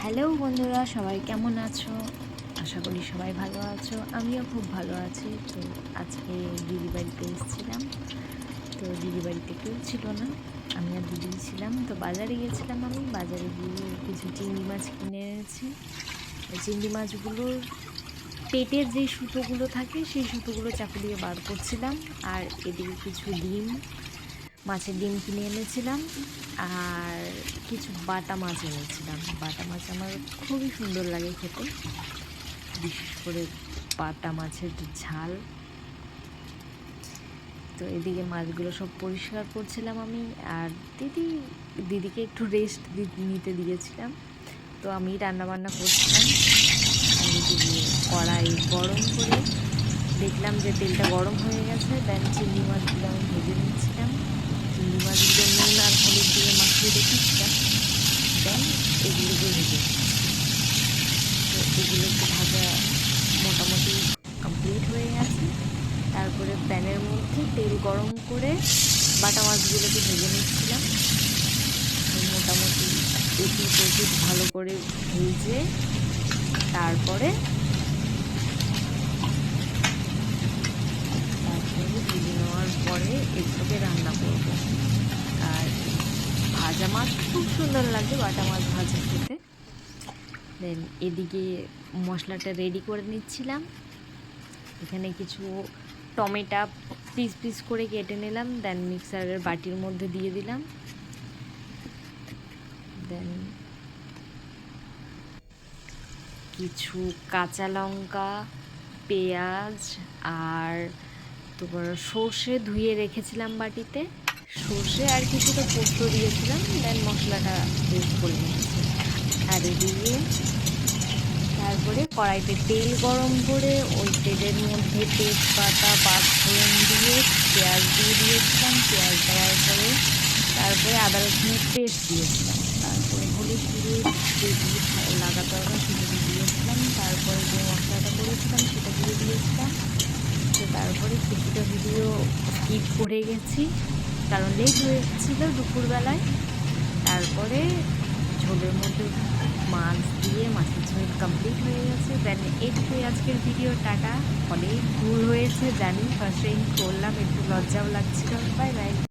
Hello বন্ধুরা, সবাই কেমন আছো? আশা করি সবাই ভালো আছো। আমিও খুব ভালো আছি। তো আজকে দিদি বাড়িতে এসেছিলাম। তো দিদি বাড়িতে কেউ ছিল না, আমি আর দিদিই ছিলাম। তো বাজারে গিয়েছিলাম, আমি বাজারে গিয়ে কিছু চিংড়ি মাছ কিনে এনেছি। ওই চিংড়ি মাছগুলোর পেটের যে সুতোগুলো থাকে সেই সুতোগুলো চাকু দিয়ে বার করছিলাম। আর এদিকে কিছু ডিম, মাছের ডিম কিনে এনেছিলাম। আর কিছু বাটা মাছ এনেছিলাম। বাটা মাছ আমার খুবই সুন্দর লাগে খেতে, বিশেষ করে বাটা মাছের ঝাল। তো এদিকে মাছগুলো সব পরিষ্কার করছিলাম আমি, আর দিদিকে একটু রেস্ট নিতে দিয়েছিলাম। তো আমি রান্নাবান্না করছিলাম। আমি দিয়ে কড়াই গরম করে দেখলাম যে তেলটা গরম হয়ে গেছে। দেন চিংড়ি মাছগুলো আমি ভেজে নিচ্ছিলাম। চিংড়ি মাছগুলো নুন আর হলুদ দিয়ে মাখিয়ে রেখেছিলাম। দেন এগুলোকে ভেজে নিচ্ছি। তো এগুলো একটু ভাজা মোটামুটি কমপ্লিট হয়ে গেছে। তারপরে প্যানের মধ্যে তেল গরম করে বাটা মাছগুলোকে ভেজে নিচ্ছিলাম। মোটামুটি এপিট ওপিট ভালো করে ভেজে তারপরে ভেজে নেওয়ার পরে এগুলোকে রান্না করবো। আর ভাজা মাছ খুব সুন্দর লাগে, বাটা মাছ ভাজা খেতে। দেন এদিকে মশলাটা রেডি করে নিচ্ছিলাম। এখানে কিছু টমেটো পিস পিস করে কেটে নিলাম। দেন মিক্সারের বাটির মধ্যে দিয়ে দিলাম। দেন কিছু কাঁচা লঙ্কা, পেঁয়াজ আর তারপর সর্ষে ধুয়ে রেখেছিলাম বাটিতে, সর্ষে আর কিছুটা পোস্ত দিয়েছিলাম। দেন মশলাটা পেস্ট করে নিয়েছি। আর এদিকে তারপরে কড়াইতে তেল গরম করে ওই তেলের মধ্যে তেজপাতা, পাঁচফোড়ন দিয়ে পেঁয়াজ দিয়ে দিয়েছিলাম। পেঁয়াজ দেওয়ার পরে তারপরে আদা রসুনের পেস্ট দিয়েছিলাম। তারপরে হলুদ দিয়ে যেগুলো লাগাতে হবে সেগুলো দিয়েছিলাম। তারপরে যে মশলাটা করেছিলাম সেটা দিয়ে দিয়েছিলাম। তো তারপরে কিছুটা ভিডিও স্কিপ করে গেছি, কারণ লেট হয়েছিল দুপুরবেলায়। তারপরে ঝোলের মধ্যে মাছ দিয়ে মাছের ঝোল কমপ্লিট হয়ে গেছে। দেন এইটুকুই আজকের ভিডিও। টাটা। অনেক ভুল হয়েছে জানি, ফার্স্ট টাইম করলাম, একটু লজ্জাও লাগছিল। Bye bye.